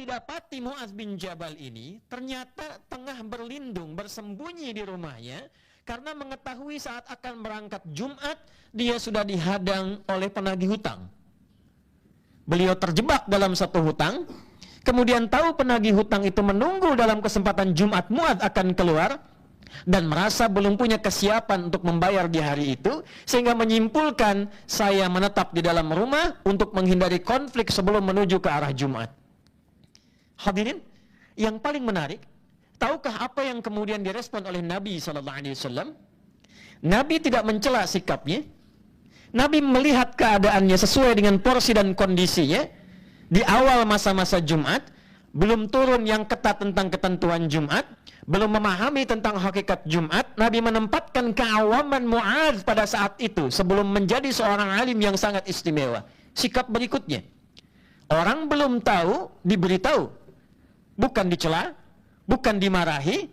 didapati Mu'adz bin Jabal ini ternyata tengah berlindung, bersembunyi di rumahnya karena mengetahui saat akan berangkat Jumat dia sudah dihadang oleh penagih hutang. Beliau terjebak dalam satu hutang, kemudian tahu penagih hutang itu menunggu dalam kesempatan Jumat Mu'adz akan keluar dan merasa belum punya kesiapan untuk membayar di hari itu, sehingga menyimpulkan saya menetap di dalam rumah untuk menghindari konflik sebelum menuju ke arah Jumat. Hadirin, yang paling menarik, tahukah apa yang kemudian direspon oleh Nabi SAW? Nabi tidak mencela sikapnya. Nabi melihat keadaannya sesuai dengan porsi dan kondisinya. Di awal masa-masa Jumat, belum turun yang ketat tentang ketentuan Jumat, belum memahami tentang hakikat Jumat. Nabi menempatkan keawaman Mu'adz pada saat itu sebelum menjadi seorang alim yang sangat istimewa. Sikap berikutnya, orang belum tahu, diberitahu. Bukan dicela, bukan dimarahi,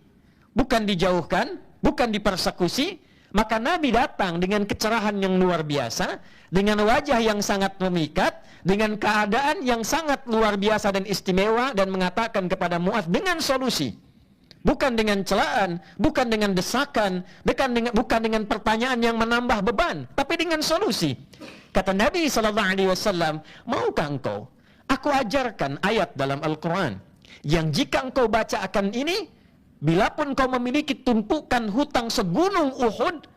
bukan dijauhkan, bukan dipersekusi. Maka Nabi datang dengan kecerahan yang luar biasa, dengan wajah yang sangat memikat, dengan keadaan yang sangat luar biasa dan istimewa, dan mengatakan kepada Mu'adz dengan solusi. Bukan dengan celaan, bukan dengan desakan, bukan dengan pertanyaan yang menambah beban, tapi dengan solusi. Kata Nabi SAW, maukah engkau aku ajarkan ayat dalam Al-Quran yang jika engkau baca akan ini, bila pun kau memiliki tumpukan hutang segunung Uhud,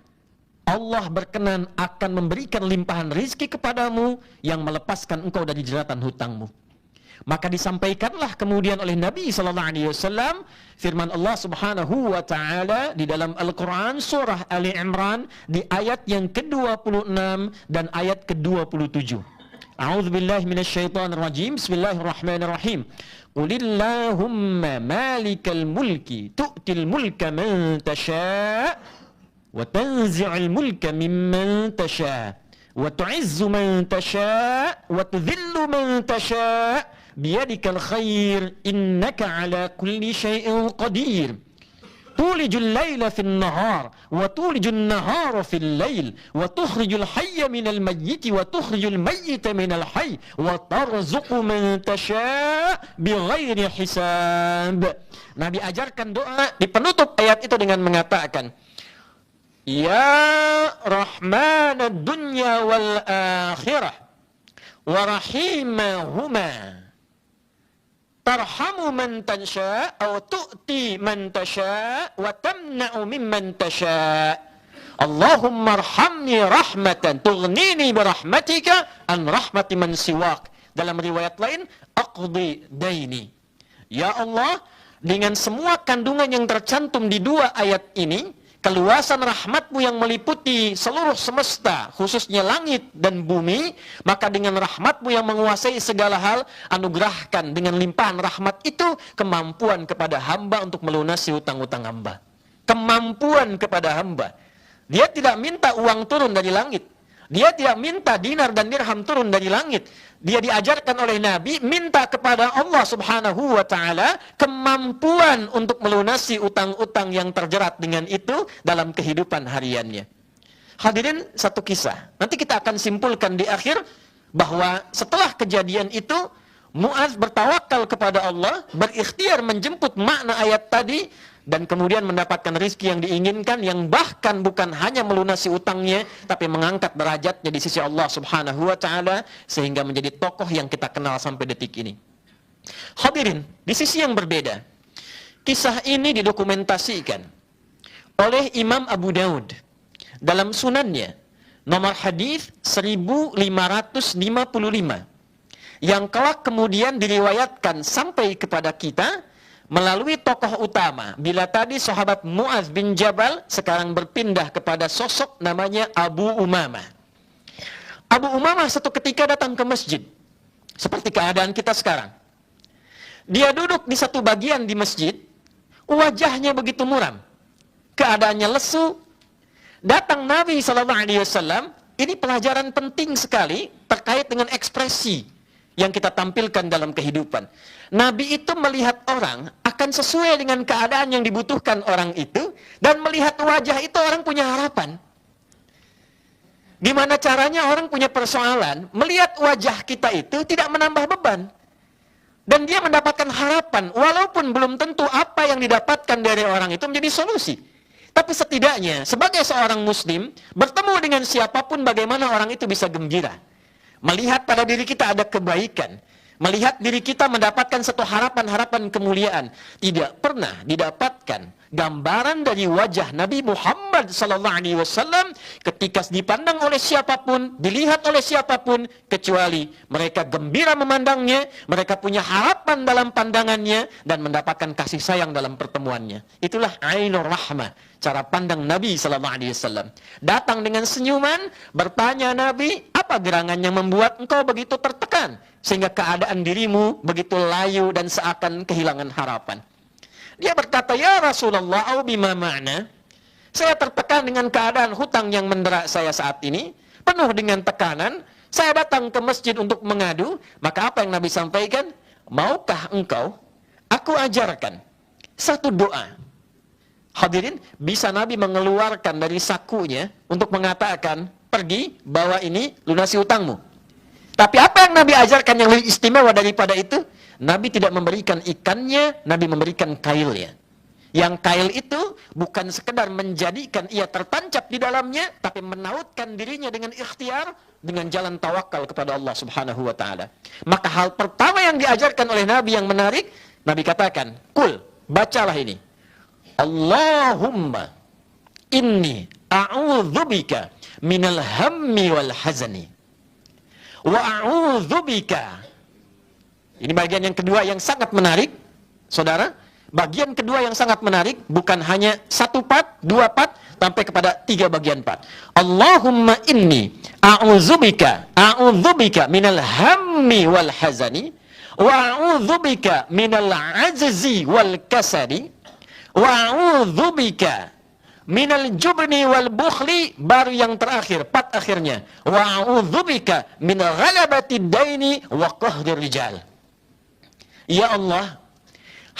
Allah berkenan akan memberikan limpahan rizki kepadamu yang melepaskan engkau dari jeratan hutangmu. Maka disampaikanlah kemudian oleh Nabi SAW firman Allah Subhanahu wa taala di dalam Al-Qur'an surah Ali Imran di ayat yang ke-26 dan ayat ke-27. A'udzubillahi minasyaitonir rajim. Bismillahirrahmanirrahim. Qulillahumma malikal mulki tu'til mulka man tasha' wa tanzi'ul mulka mimman tasha' wa tu'izzu man tasha' wa tudhillu man tasha' biyadikal khair innaka ala kulli syai'in qadir. Tulijul laila fil nahar wa tulijul nahara fil lail wa tukhrijul hayya minal mayyiti wa tukhrijul mayyita minal hayy wa tarzuqu man tasha' bighairi hisab. Nabi ajarkan doa di penutup ayat itu dengan mengatakan, Ya Rahmanad dunya wal akhirah wa rahimahuma tarhamu man tasha' aw tu'ti man tasha' wa tamna'u mimman tasha'. Allahumma arhamni rahmatan tughnini birahmatika an rahmati man siwak. Dalam riwayat lain, aqdi daini. Ya Allah, dengan semua kandungan yang tercantum di dua ayat ini, keluasan rahmatmu yang meliputi seluruh semesta, khususnya langit dan bumi, maka dengan rahmatmu yang menguasai segala hal, anugerahkan dengan limpahan rahmat itu kemampuan kepada hamba untuk melunasi hutang-hutang hamba. Kemampuan kepada hamba. Dia tidak minta uang turun dari langit. Dia tidak minta dinar dan dirham turun dari langit. Dia diajarkan oleh Nabi minta kepada Allah Subhanahu wa taala kemampuan untuk melunasi utang-utang yang terjerat dengan itu dalam kehidupan hariannya. Hadirin, satu kisah. Nanti kita akan simpulkan di akhir bahwa setelah kejadian itu Mu'adz bertawakal kepada Allah, berikhtiar menjemput makna ayat tadi, dan kemudian mendapatkan rizki yang diinginkan, yang bahkan bukan hanya melunasi utangnya, tapi mengangkat derajatnya di sisi Allah Subhanahu wa ta'ala, sehingga menjadi tokoh yang kita kenal sampai detik ini. Hadirin, di sisi yang berbeda, kisah ini didokumentasikan oleh Imam Abu Daud dalam sunannya, nomor hadis 1555, yang kelak kemudian diriwayatkan sampai kepada kita melalui tokoh utama. Bila tadi sahabat Mu'adz bin Jabal, sekarang berpindah kepada sosok namanya Abu Umamah. Abu Umamah satu ketika datang ke masjid, seperti keadaan kita sekarang. Dia duduk di satu bagian di masjid, wajahnya begitu muram, keadaannya lesu. Datang Nabi SAW, ini pelajaran penting sekali terkait dengan ekspresi yang kita tampilkan dalam kehidupan. Nabi itu melihat orang akan sesuai dengan keadaan yang dibutuhkan orang itu, dan melihat wajah itu orang punya harapan. Gimana caranya orang punya persoalan, melihat wajah kita itu tidak menambah beban. Dan dia mendapatkan harapan, walaupun belum tentu apa yang didapatkan dari orang itu menjadi solusi. Tapi setidaknya, sebagai seorang muslim, bertemu dengan siapapun bagaimana orang itu bisa gembira. Melihat pada diri kita ada kebaikan. Melihat diri kita mendapatkan satu harapan-harapan kemuliaan. Tidak pernah didapatkan gambaran dari wajah Nabi Muhammad SAW ketika dipandang oleh siapapun, dilihat oleh siapapun, kecuali mereka gembira memandangnya, mereka punya harapan dalam pandangannya, dan mendapatkan kasih sayang dalam pertemuannya. Itulah Ainur Rahmah, cara pandang Nabi SAW. Datang dengan senyuman, bertanya Nabi, apa gerangan yang membuat engkau begitu tertekan, sehingga keadaan dirimu begitu layu dan seakan kehilangan harapan. Dia berkata, ya Rasulullah, au bima ma'na, saya tertekan dengan keadaan hutang yang mendera saya saat ini, penuh dengan tekanan, saya datang ke masjid untuk mengadu, maka apa yang Nabi sampaikan? Maukah engkau, aku ajarkan satu doa. Hadirin, bisa Nabi mengeluarkan dari sakunya untuk mengatakan, pergi, bawa ini, lunasi hutangmu. Tapi apa yang Nabi ajarkan yang lebih istimewa daripada itu? Nabi tidak memberikan ikannya, Nabi memberikan kailnya. Yang kail itu bukan sekedar menjadikan ia tertancap di dalamnya, tapi menautkan dirinya dengan ikhtiar, dengan jalan tawakal kepada Allah Subhanahu wa Ta'ala. Maka hal pertama yang diajarkan oleh Nabi yang menarik, Nabi katakan, kul, bacalah ini. Allahumma inni a'udzubika minal hammi wal hazani. Wa a'udzubika. Ini bagian yang kedua yang sangat menarik, saudara. Bagian kedua yang sangat menarik, bukan hanya satu part, dua part, sampai kepada tiga bagian part. Allahumma inni a'udzubika minal hammi wal hazani, wa a'udzubika minal ajzi wal kasali, wa a'udzubika minal jubni wal bukhli, baru yang terakhir, part akhirnya. Wa a'udzubika min ghalabati daini wa qahdir rijal. Ya Allah,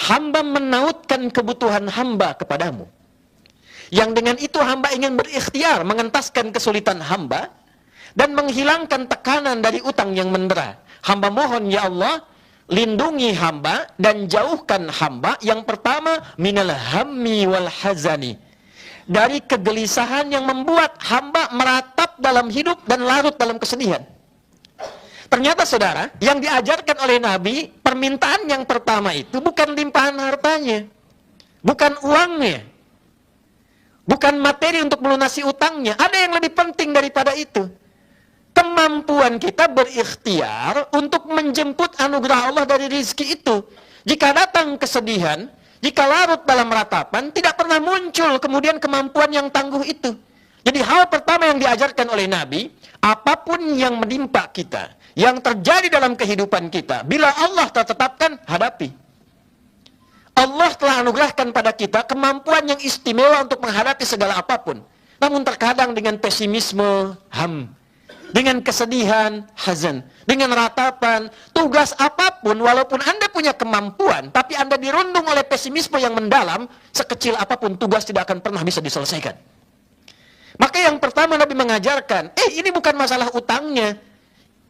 hamba menautkan kebutuhan hamba kepadamu. Yang dengan itu hamba ingin berikhtiar mengentaskan kesulitan hamba dan menghilangkan tekanan dari utang yang mendera. Hamba mohon ya Allah, lindungi hamba dan jauhkan hamba yang pertama minal hammi wal hazani, dari kegelisahan yang membuat hamba meratap dalam hidup dan larut dalam kesedihan. Ternyata saudara, yang diajarkan oleh Nabi, permintaan yang pertama itu bukan limpahan hartanya, bukan uangnya, bukan materi untuk melunasi utangnya. Ada yang lebih penting daripada itu. Kemampuan kita berikhtiar untuk menjemput anugerah Allah dari rizki itu. Jika datang kesedihan, jika larut dalam ratapan, tidak pernah muncul kemudian kemampuan yang tangguh itu. Jadi hal pertama yang diajarkan oleh Nabi, apapun yang menimpa kita, yang terjadi dalam kehidupan kita, bila Allah telah tetapkan, hadapi. Allah telah anugerahkan pada kita kemampuan yang istimewa untuk menghadapi segala apapun. Namun terkadang dengan pesimisme, dengan kesedihan, hazan, dengan ratapan, tugas apapun, walaupun Anda punya kemampuan, tapi Anda dirundung oleh pesimisme yang mendalam, sekecil apapun tugas tidak akan pernah bisa diselesaikan. Maka yang pertama Nabi mengajarkan, ini bukan masalah utangnya,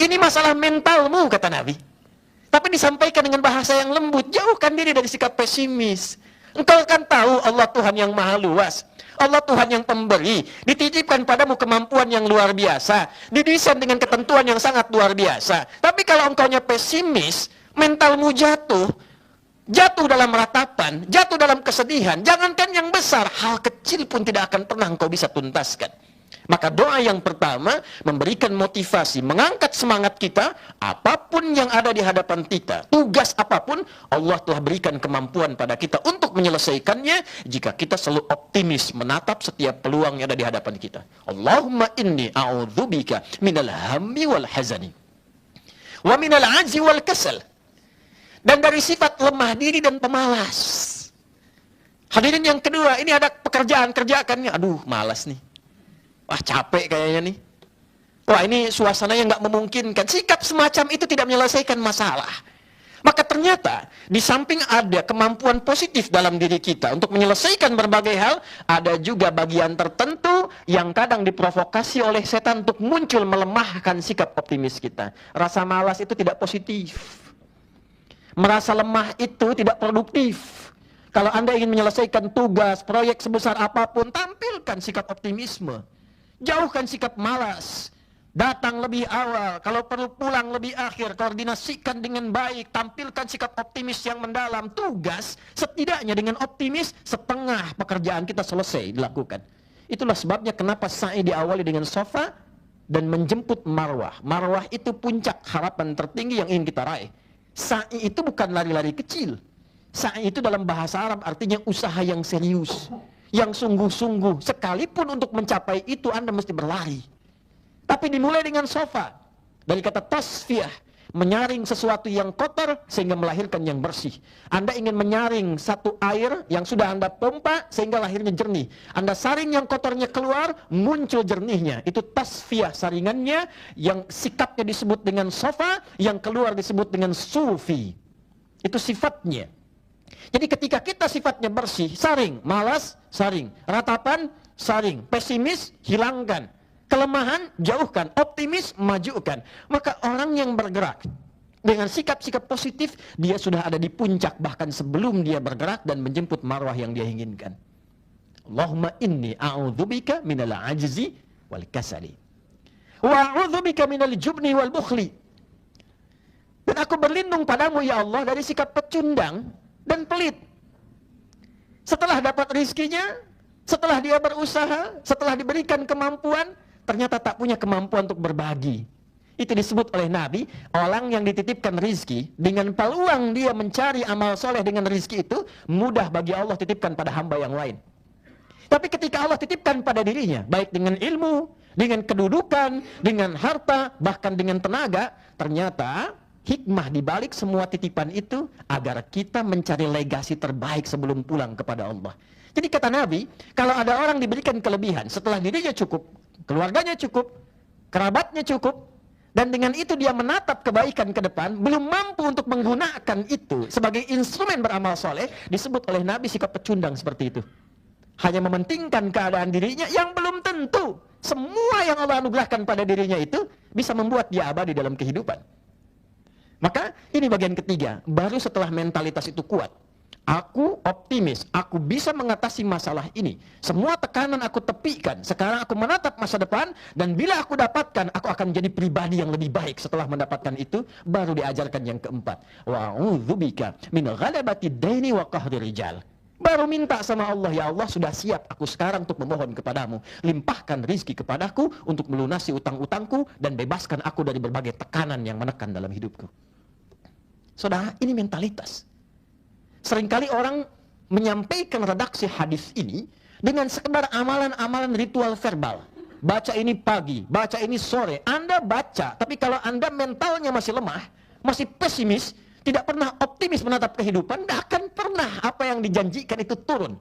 ini masalah mentalmu, kata Nabi. Tapi disampaikan dengan bahasa yang lembut, jauhkan diri dari sikap pesimis. Engkau kan tahu Allah Tuhan yang maha luas, Allah Tuhan yang pemberi, dititipkan padamu kemampuan yang luar biasa, didesain dengan ketentuan yang sangat luar biasa. Tapi kalau engkaunya pesimis, mentalmu jatuh dalam ratapan, jatuh dalam kesedihan, jangankan yang besar, hal kecil pun tidak akan pernah engkau bisa tuntaskan. Maka doa yang pertama memberikan motivasi, mengangkat semangat kita, apapun yang ada di hadapan kita, tugas apapun, Allah telah berikan kemampuan pada kita untuk menyelesaikannya jika kita selalu optimis menatap setiap peluang yang ada di hadapan kita. Allahumma inni a'udzubika minal hammi wal hazani wa minal ajzi wal kasal, dan dari sifat lemah diri dan pemalas. Hadirin yang kedua, ini ada pekerjaan, kerjakannya, aduh malas nih. Wah capek kayaknya nih. Wah ini suasananya nggak memungkinkan. Sikap semacam itu tidak menyelesaikan masalah. Maka ternyata di samping ada kemampuan positif dalam diri kita untuk menyelesaikan berbagai hal, ada juga bagian tertentu yang kadang diprovokasi oleh setan untuk muncul melemahkan sikap optimis kita. Rasa malas itu tidak positif. Merasa lemah itu tidak produktif. Kalau Anda ingin menyelesaikan tugas, proyek sebesar apapun, tampilkan sikap optimisme. Jauhkan sikap malas. Datang lebih awal, kalau perlu pulang lebih akhir, koordinasikan dengan baik, tampilkan sikap optimis yang mendalam. Tugas, setidaknya dengan optimis, setengah pekerjaan kita selesai dilakukan. Itulah sebabnya kenapa sa'i diawali dengan sofa dan menjemput marwah. Marwah itu puncak harapan tertinggi yang ingin kita raih. Sa'i itu bukan lari-lari kecil. Sa'i itu dalam bahasa Arab artinya usaha yang serius, yang sungguh-sungguh. Sekalipun untuk mencapai itu Anda mesti berlari. Tapi dimulai dengan sofa. Dari kata tasfiyah, menyaring sesuatu yang kotor sehingga melahirkan yang bersih. Anda ingin menyaring satu air yang sudah Anda pompa sehingga lahirnya jernih. Anda saring yang kotornya keluar, muncul jernihnya. Itu tasfiyah saringannya, yang sikapnya disebut dengan sofa, yang keluar disebut dengan sufi. Itu sifatnya. Jadi ketika kita sifatnya bersih, saring, malas, saring, ratapan, saring, pesimis, hilangkan. Kelemahan, jauhkan. Optimis, majukan. Maka orang yang bergerak dengan sikap-sikap positif, dia sudah ada di puncak bahkan sebelum dia bergerak dan menjemput marwah yang dia inginkan. Allahumma inni a'udzubika minal ajzi wal kasali wa a'udzubika minal jubni wal bukhli. Dan aku berlindung padamu ya Allah dari sikap pecundang dan pelit. Setelah dapat rizkinya, setelah dia berusaha, setelah diberikan kemampuan, ternyata tak punya kemampuan untuk berbagi. Itu disebut oleh Nabi, orang yang dititipkan rizki, dengan peluang dia mencari amal soleh dengan rizki itu, mudah bagi Allah titipkan pada hamba yang lain. Tapi ketika Allah titipkan pada dirinya, baik dengan ilmu, dengan kedudukan, dengan harta, bahkan dengan tenaga, ternyata hikmah dibalik semua titipan itu, agar kita mencari legasi terbaik sebelum pulang kepada Allah. Jadi kata Nabi, kalau ada orang diberikan kelebihan, setelah dirinya cukup, keluarganya cukup, kerabatnya cukup, dan dengan itu dia menatap kebaikan ke depan, belum mampu untuk menggunakan itu sebagai instrumen beramal soleh, disebut oleh Nabi sikap pecundang seperti itu. Hanya mementingkan keadaan dirinya yang belum tentu semua yang Allah anugerahkan pada dirinya itu bisa membuat dia abadi dalam kehidupan. Maka ini bagian ketiga, baru setelah mentalitas itu kuat. Aku optimis, aku bisa mengatasi masalah ini. Semua tekanan aku tepikan. Sekarang aku menatap masa depan, dan bila aku dapatkan, aku akan menjadi pribadi yang lebih baik setelah mendapatkan itu. Baru diajarkan yang keempat. Wa'udzubika min ghalabati daini wa qahri rijal. Baru minta sama Allah, ya Allah sudah siap aku sekarang untuk memohon kepadamu. Limpahkan rizki kepadaku untuk melunasi utang-utangku dan bebaskan aku dari berbagai tekanan yang menekan dalam hidupku. Saudara, ini mentalitas. Seringkali orang menyampaikan redaksi hadis ini dengan sekedar amalan-amalan ritual verbal. Baca ini pagi, baca ini sore. Anda baca, tapi kalau Anda mentalnya masih lemah, masih pesimis, tidak pernah optimis menatap kehidupan, tidak akan pernah apa yang dijanjikan itu turun.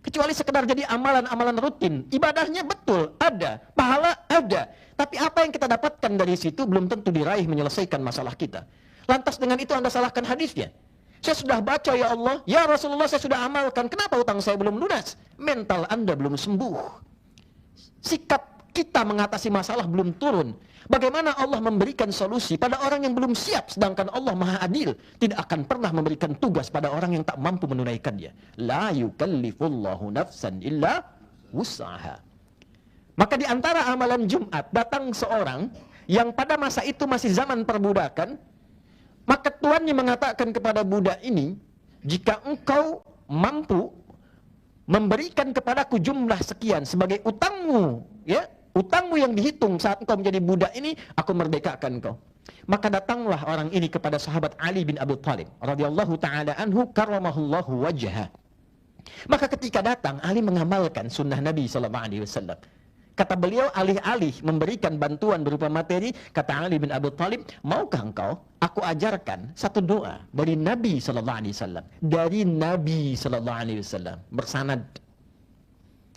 Kecuali sekedar jadi amalan-amalan rutin. Ibadahnya betul, ada. Pahala ada. Tapi apa yang kita dapatkan dari situ belum tentu diraih menyelesaikan masalah kita. Lantas dengan itu Anda salahkan hadisnya. Saya sudah baca ya Allah, ya Rasulullah saya sudah amalkan, kenapa utang saya belum lunas? Mental Anda belum sembuh. Sikap kita mengatasi masalah belum turun. Bagaimana Allah memberikan solusi pada orang yang belum siap, sedangkan Allah Maha Adil tidak akan pernah memberikan tugas pada orang yang tak mampu menunaikannya. La yukallifullahu nafsan illa wus'aha. Maka di antara amalan Jumat datang seorang yang pada masa itu masih zaman perbudakan. Maka tuannya mengatakan kepada budak ini, jika engkau mampu memberikan kepadaku jumlah sekian sebagai utangmu, ya, utangmu yang dihitung saat engkau menjadi budak ini, aku merdekakan engkau. Maka datanglah orang ini kepada sahabat Ali bin Abi Thalib radhiyallahu taala anhu karramahullahu wajha. Maka ketika datang, Ali mengamalkan sunnah Nabi sallallahu alaihi wasallam. Kata beliau, alih-alih memberikan bantuan berupa materi, kata Ali bin Abi Thalib, maukah engkau aku ajarkan satu doa dari Nabi sallallahu alaihi wasallam, dari Nabi sallallahu alaihi wasallam bersanad.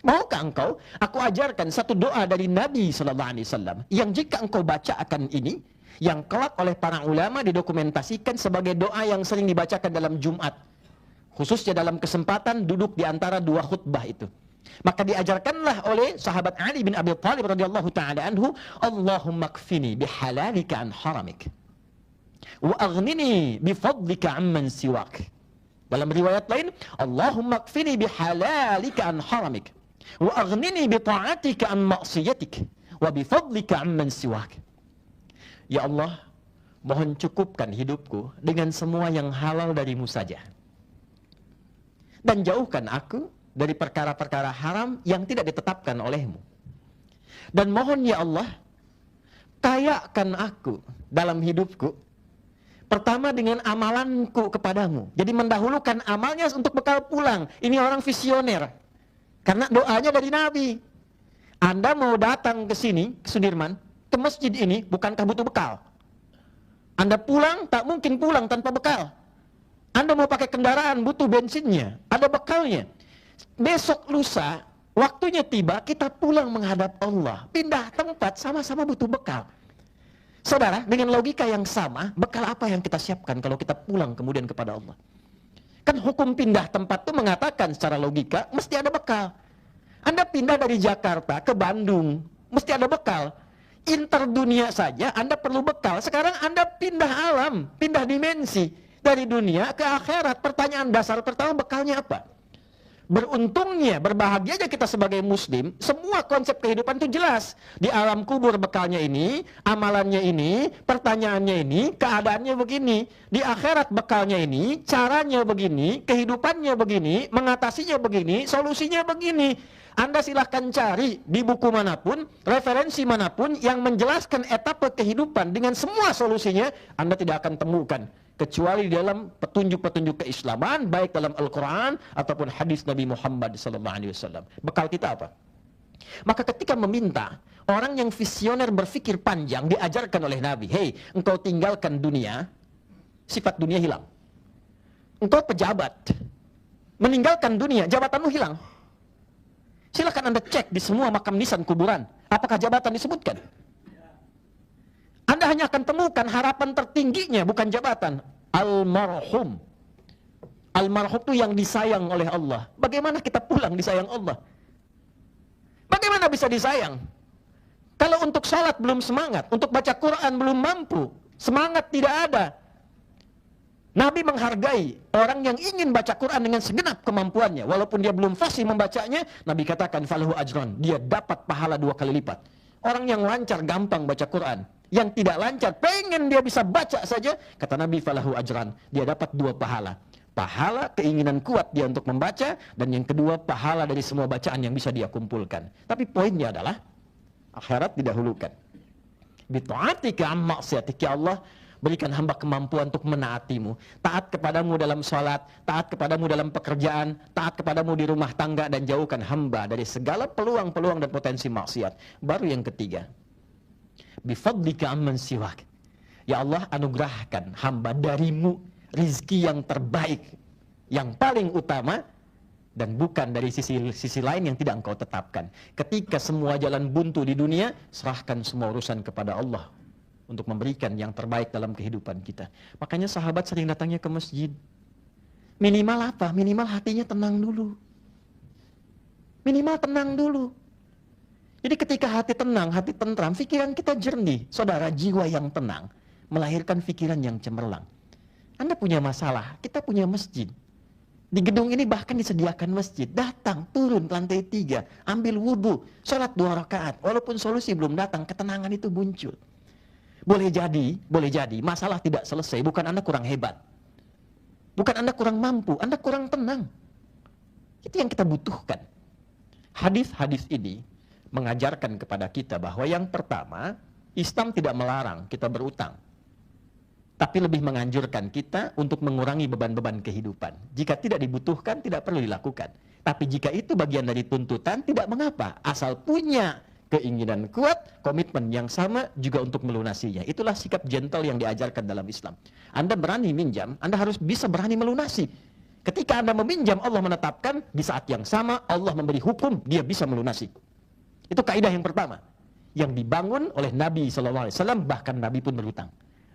Maukah engkau aku ajarkan satu doa dari Nabi sallallahu alaihi wasallam yang jika engkau baca akan ini, yang kelak oleh para ulama didokumentasikan sebagai doa yang sering dibacakan dalam Jumat, khususnya dalam kesempatan duduk di antara dua khutbah itu. Maka diajarkanlah oleh sahabat Ali bin Abi Thalib radhiyallahu taala anhu, Allahumma kfini bihalalika an haramik. Wa aghnini bifadlika amman siwak. Dalam riwayat lain, Allahumma kfini bihalalika an haramik. Wa aghnini bita'atika an maksiyatik. Wa bifadlika amman siwak. Ya Allah, mohon cukupkan hidupku dengan semua yang halal darimu saja. Dan jauhkan aku dari perkara-perkara haram yang tidak ditetapkan olehmu. Dan mohon ya Allah, kayakan aku dalam hidupku. Pertama dengan amalanku kepadamu. Jadi mendahulukan amalnya untuk bekal pulang. Ini orang visioner. Karena doanya dari Nabi. Anda mau datang ke sini, ke Sudirman, ke masjid ini, bukankah butuh bekal? Anda pulang, tak mungkin pulang tanpa bekal. Anda mau pakai kendaraan, butuh bensinnya, ada bekalnya. Besok lusa, waktunya tiba, kita pulang menghadap Allah. Pindah tempat, sama-sama butuh bekal. Saudara, dengan logika yang sama, bekal apa yang kita siapkan kalau kita pulang kemudian kepada Allah? Kan hukum pindah tempat itu mengatakan secara logika, mesti ada bekal. Anda pindah dari Jakarta ke Bandung, mesti ada bekal. Interdunia saja Anda perlu bekal. Sekarang Anda pindah alam, pindah dimensi. Dari dunia ke akhirat. Pertanyaan dasar pertama, bekalnya apa? Beruntungnya, berbahagianya kita sebagai muslim, semua konsep kehidupan itu jelas. Di alam kubur bekalnya ini, amalannya ini, pertanyaannya ini, keadaannya begini. Di akhirat bekalnya ini, caranya begini, kehidupannya begini, mengatasinya begini, solusinya begini. Anda silahkan cari di buku manapun, referensi manapun yang menjelaskan etapa kehidupan dengan semua solusinya, Anda tidak akan temukan. Kecuali di dalam petunjuk-petunjuk keislaman, baik dalam Al-Quran ataupun hadis Nabi Muhammad SAW. Bekal kita apa? Maka ketika meminta, orang yang visioner berpikir panjang diajarkan oleh Nabi, hei, engkau tinggalkan dunia, sifat dunia hilang. Engkau pejabat, meninggalkan dunia, jabatanmu hilang. Silakan Anda cek di semua makam nisan kuburan, apakah jabatan disebutkan? Anda hanya akan temukan harapan tertingginya bukan jabatan. Almarhum. Almarhum itu yang disayang oleh Allah. Bagaimana kita pulang disayang Allah? Bagaimana bisa disayang? Kalau untuk sholat belum semangat, untuk baca Quran belum mampu, semangat tidak ada. Nabi menghargai orang yang ingin baca Quran dengan segenap kemampuannya. Walaupun dia belum fasih membacanya, Nabi katakan falahu ajran, dia dapat pahala 2 kali lipat. Orang yang lancar gampang baca Quran, yang tidak lancar pengen dia bisa baca saja, kata Nabi falahu ajran, dia dapat 2 pahala. Pahala keinginan kuat dia untuk membaca, dan yang kedua pahala dari semua bacaan yang bisa dia kumpulkan. Tapi poinnya adalah akhirat didahulukan. Bi ta'atika am maksiatika, ya Allah, berikan hamba kemampuan untuk menaatimu. Taat kepadamu dalam sholat, taat kepadamu dalam pekerjaan, taat kepadamu di rumah tangga, dan jauhkan hamba dari segala peluang-peluang dan potensi maksiat. Baru yang ketiga, bifadlika amman siwak. Ya Allah, anugerahkan hamba darimu rizki yang terbaik, yang paling utama, dan bukan dari sisi lain yang tidak engkau tetapkan. Ketika semua jalan buntu di dunia, serahkan semua urusan kepada Allah untuk memberikan yang terbaik dalam kehidupan kita. Makanya sahabat sering datangnya ke masjid. Minimal apa? Minimal hatinya tenang dulu. Minimal tenang dulu. Jadi ketika hati tenang, hati tentram, pikiran kita jernih. Saudara, jiwa yang tenang melahirkan pikiran yang cemerlang. Anda punya masalah, kita punya masjid. Di gedung ini bahkan disediakan masjid. Datang, turun ke lantai 3, ambil wudhu, sholat 2 rakaat. Walaupun solusi belum datang, ketenangan itu muncul. Boleh jadi masalah tidak selesai, bukan Anda kurang hebat, bukan Anda kurang mampu, Anda kurang tenang. Itu yang kita butuhkan. Hadis-hadis ini mengajarkan kepada kita bahwa yang pertama, Islam tidak melarang kita berutang, tapi lebih menganjurkan kita untuk mengurangi beban-beban kehidupan. Jika tidak dibutuhkan, tidak perlu dilakukan. Tapi jika itu bagian dari tuntutan, tidak mengapa, asal punya keinginan kuat, komitmen yang sama juga untuk melunasinya. Itulah sikap gentle yang diajarkan dalam Islam. Anda berani minjam, Anda harus bisa berani melunasi. Ketika Anda meminjam, Allah menetapkan di saat yang sama Allah memberi hukum, dia bisa melunasi. Itu kaidah yang pertama yang dibangun oleh Nabi SAW. Bahkan Nabi pun berutang.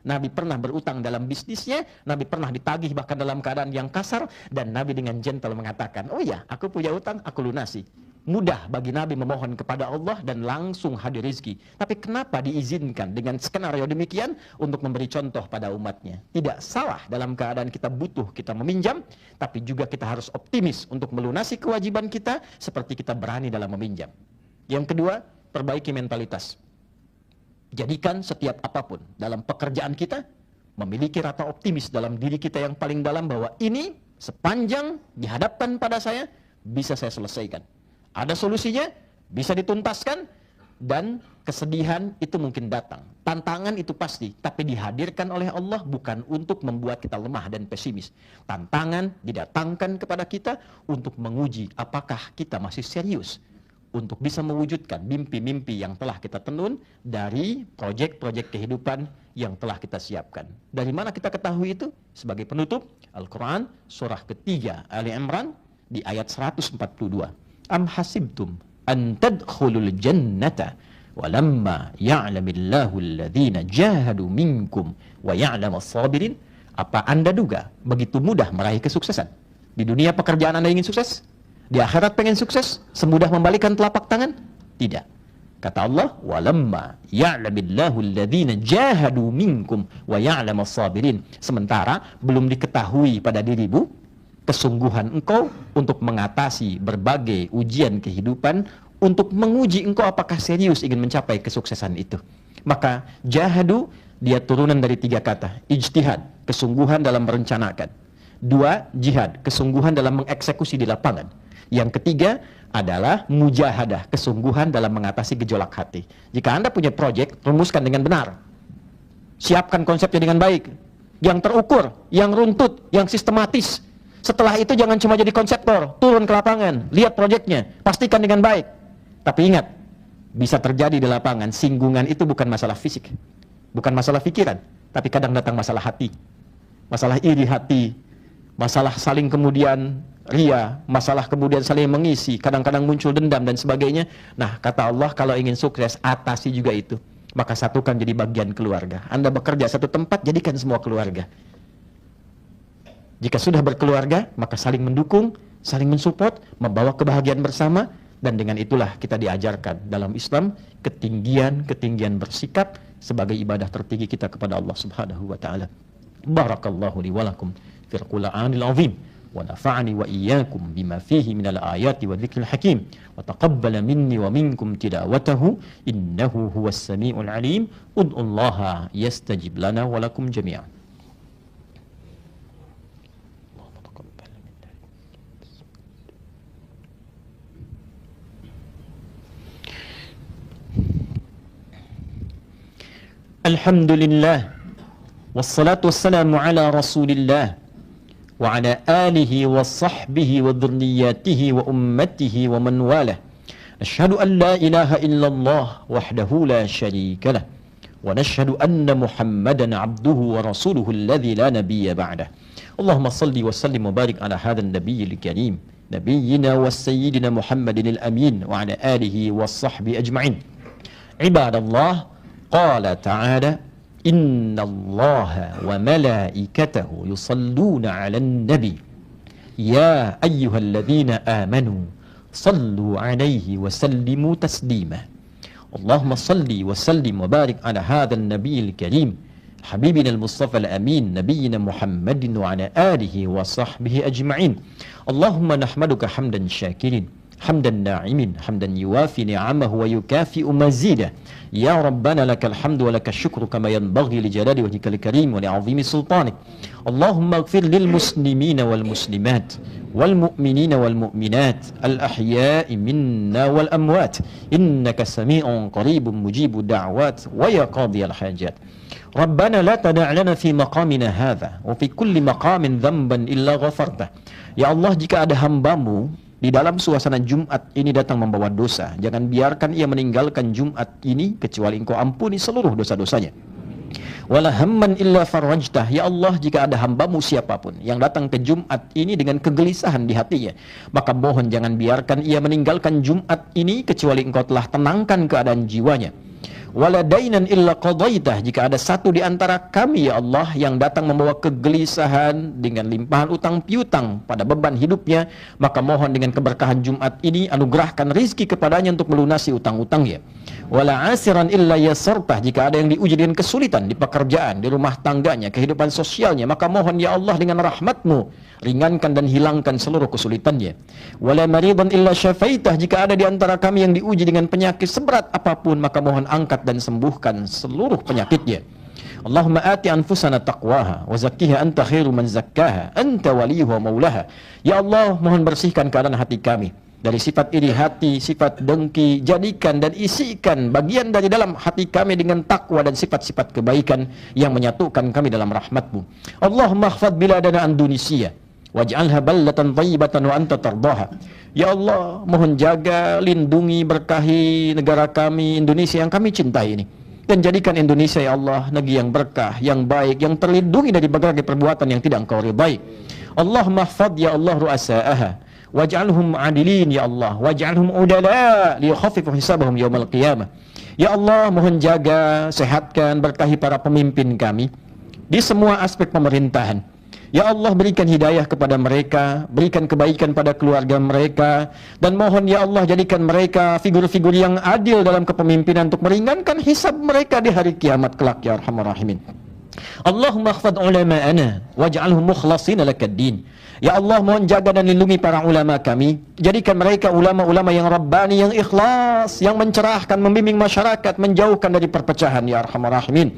Nabi pernah berutang dalam bisnisnya, Nabi pernah ditagih bahkan dalam keadaan yang kasar, dan Nabi dengan gentle mengatakan, oh ya, aku punya utang, aku lunasi. mudah bagi Nabi memohon kepada Allah dan langsung hadir rezeki. Tapi kenapa diizinkan dengan skenario demikian untuk memberi contoh pada umatnya? Tidak salah dalam keadaan kita butuh, kita meminjam, tapi juga kita harus optimis untuk melunasi kewajiban kita seperti kita berani dalam meminjam. Yang kedua, perbaiki mentalitas. Jadikan setiap apapun dalam pekerjaan kita memiliki rasa optimis dalam diri kita yang paling dalam bahwa ini sepanjang dihadapkan pada saya bisa saya selesaikan. Ada solusinya, bisa dituntaskan, dan kesedihan itu mungkin datang. Tantangan itu pasti, tapi dihadirkan oleh Allah bukan untuk membuat kita lemah dan pesimis. Tantangan didatangkan kepada kita untuk menguji apakah kita masih serius untuk bisa mewujudkan mimpi-mimpi yang telah kita tenun dari proyek-proyek kehidupan yang telah kita siapkan. Dari mana kita ketahui itu? Sebagai penutup, Al-Quran, surah ketiga Ali Imran, di ayat 142. Am hasibtum an tadkhulul jannata walamma ya'lamillahu alladhina jahadu minkum wa ya'lamas sabirin. Apa Anda duga begitu mudah meraih kesuksesan? Di dunia pekerjaan Anda ingin sukses? Di akhirat pengen sukses? Semudah membalikan telapak tangan? Tidak. Kata Allah, walamma ya'lamillahu alladhina jahadu minkum wa ya'lamas sabirin. Sementara belum diketahui pada dirimu kesungguhan engkau untuk mengatasi berbagai ujian kehidupan, untuk menguji engkau apakah serius ingin mencapai kesuksesan itu. Maka jahadu, dia turunan dari 3 kata. Ijtihad, kesungguhan dalam merencanakan. 2, jihad, kesungguhan dalam mengeksekusi di lapangan. Yang ketiga adalah mujahadah, kesungguhan dalam mengatasi gejolak hati. Jika Anda punya proyek, rumuskan dengan benar. Siapkan konsepnya dengan baik, yang terukur, yang runtut, yang sistematis. Setelah itu jangan cuma jadi konseptor, turun ke lapangan, lihat proyeknya, pastikan dengan baik. Tapi ingat, bisa terjadi di lapangan, singgungan itu bukan masalah fisik, bukan masalah pikiran, tapi kadang datang masalah hati, masalah iri hati, masalah saling kemudian ria, masalah kemudian saling mengisi, kadang-kadang muncul dendam dan sebagainya. Nah, kata Allah, kalau ingin sukses, atasi juga itu. Maka satukan jadi bagian keluarga. Anda bekerja satu tempat, jadikan semua keluarga. Jika sudah berkeluarga, maka saling mendukung, saling mensupport, membawa kebahagiaan bersama, dan dengan itulah kita diajarkan dalam Islam ketinggian bersikap sebagai ibadah tertinggi kita kepada Allah Subhanahu wa taala. Barakallahu li wa lakum fil Qur'anil azim wa nafa'ani wa iyyakum bima fihi minal ayati wa dzikril hakim wa taqabbala minni wa minkum tilawatahu innahu huwas samiul alim. Ud'ullaha yastajib lana wa lakum jami'an. Alhamdulillah wassalatu wassalamu ala rasulillah wa ala alihi wa sahbihi wa dhurriyyatihi wa ummatihi wa man walah. Ashhadu an la ilaha illallah wahdahu la sharika lah wa nashhadu anna Muhammadan abduhu wa rasuluhu alladhi la nabiyya ba'dah. Allahumma salli wa sallim wa barik ala hadzal nabiyyil karim nabiyyina wa sayyidina Muhammadin al-amin wa ala alihi wa sahbihi ajma'in. Ibadallah, qala ta'ala inna allaha wa malaikatahu yusalluna 'alan nabi ya ayyuhalladzina amanu sallu 'alaihi wa sallimu taslima. Allahumma salli wa sallim wa barik ala hadzal nabiyil karim habibina al-mustafa al-amin nabiyyina Muhammadin wa ala alihi wa sahbihi ajma'in. Allahumma nahmaduka hamdan syakirin hamdan na'imin hamdan yuwafi ni'amahu wa yukafi'u mazidah. Ya Rabbana lakal hamdu wa lakal syukru kama yanbaghi li jalali wajhikal karim wa li'azimi sultanik. Allahumma ighfir lil muslimina wal muslimat wal mu'minina wal mu'minat al ahya'i minna wal amwat innaka sami'un qaribun mujibu da'wat wa ya qadiyal hajat. Rabbana la tada' lana fi maqamina hadha wa fi kulli maqamin dhanban illa ghafartah. Ya Allah, jika ada hambamu di dalam suasana Jumat ini datang membawa dosa, jangan biarkan ia meninggalkan Jumat ini kecuali Engkau ampuni seluruh dosa-dosanya. Wala hamman illa farajtah. Ya Allah, jika ada hambamu siapapun yang datang ke Jumat ini dengan kegelisahan di hatinya, maka mohon jangan biarkan ia meninggalkan Jumat ini kecuali Engkau telah tenangkan keadaan jiwanya. wala dainan illa qadaitah, jika ada satu di antara kami ya Allah yang datang membawa kegelisahan dengan limpahan utang piutang pada beban hidupnya, maka mohon dengan keberkahan Jumat ini anugerahkan rizki kepadanya untuk melunasi utang-utangnya. Wala asiran illa yasartah, jika ada yang diuji dengan kesulitan di pekerjaan, di rumah tangganya, kehidupan sosialnya, maka mohon ya Allah dengan rahmatmu ringankan dan hilangkan seluruh kesulitannya. Wala maridan illa syafaitah, jika ada di antara kami yang diuji dengan penyakit seberat apapun, maka mohon angkat dan sembuhkan seluruh penyakitnya. Allahumma ati anfusana taqwaha wa zakkiha anta khairu man zakkaha anta waliyuha wa maulaha. Ya Allah, mohon bersihkan keadaan hati kami dari sifat iri hati, sifat dengki, jadikan dan isikan bagian dari dalam hati kami dengan takwa dan sifat-sifat kebaikan yang menyatukan kami dalam rahmat-Mu. Allahumma khfad biladana an Indonesia waj'alha ballatan thayyibatan wa anta tardaha. Ya Allah, mohon jaga, lindungi, berkahi negara kami Indonesia yang kami cintai ini, dan jadikan Indonesia ya Allah negeri yang berkah, yang baik, yang terlindungi dari berbagai perbuatan yang tidak Engkau ridai. Allahumma khfad ya Allah ru'asa'aha waj'alhum adilin ya Allah, waj'alhum udala liyukhaffifu hisabahum yaumal qiyamah. Ya Allah, mohon jaga, sehatkan, berkahi para pemimpin kami di semua aspek pemerintahan. Ya Allah, berikan hidayah kepada mereka, berikan kebaikan pada keluarga mereka, dan mohon ya Allah jadikan mereka figur-figur yang adil dalam kepemimpinan untuk meringankan hisab mereka di hari kiamat kelak ya arhamar rahimin. Allahumma khfad ulama'ana waj'alhum mukhlasin lakad-din. Ya Allah, mohon jaga dan lindungi para ulama kami, jadikan mereka ulama-ulama yang rabbani, yang ikhlas, yang mencerahkan, membimbing masyarakat, menjauhkan dari perpecahan ya arhamar rahimin.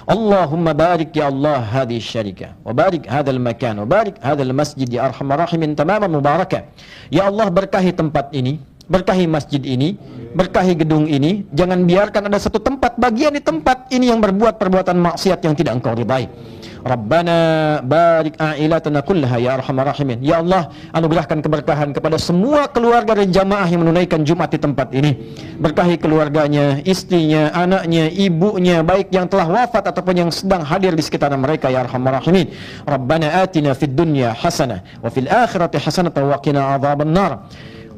Allahumma barik ya Allah hadhihi syarikah wa barik hadzal makan wa barik hadzal masjid ya arhamar rahimin tamaman mubarakah. Ya Allah, berkahi tempat ini, berkahi masjid ini, berkahi gedung ini, jangan biarkan ada satu tempat bagian di tempat ini yang berbuat perbuatan maksiat yang tidak Engkau ridai. Rabbana barik a'ilatana kullaha ya arhamar rahimin. Ya Allah, anugerahkan keberkahan kepada semua keluarga dan jamaah yang menunaikan Jumat di tempat ini. Berkahi keluarganya, istrinya, anaknya, ibunya, baik yang telah wafat ataupun yang sedang hadir di sekitar mereka ya arhamar rahimin. Rabbana atina fid dunya hasanah wa fil akhirati hasanah wa qina adzabannar.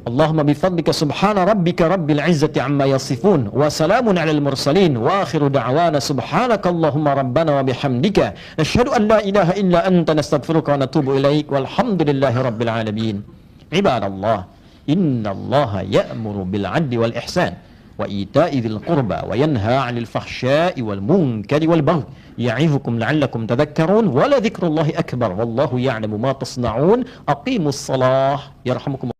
Allahumma bifadlika subhana rabbika rabbil izzati amma yasifun wa salamun alal mursalin wa akhiru da'wana subhanaka Allahumma rabbana wa bihamdika nashhadu an la ilaha illa anta nastaghfiruka wa natubu ilaik walhamdulillahi rabbil alamin. Ibadallah, inna allaha ya'muru bil 'adli wal ihsan wa ita'i dzil qurba wa yanha 'anil fahsya'i wal munkari wal baghi ya'izukum la'allakum tadhakkarun wa la dzikrullahi akbar wallahu ya'lamu ma tasna'un. Aqimus shalah yarhamukum.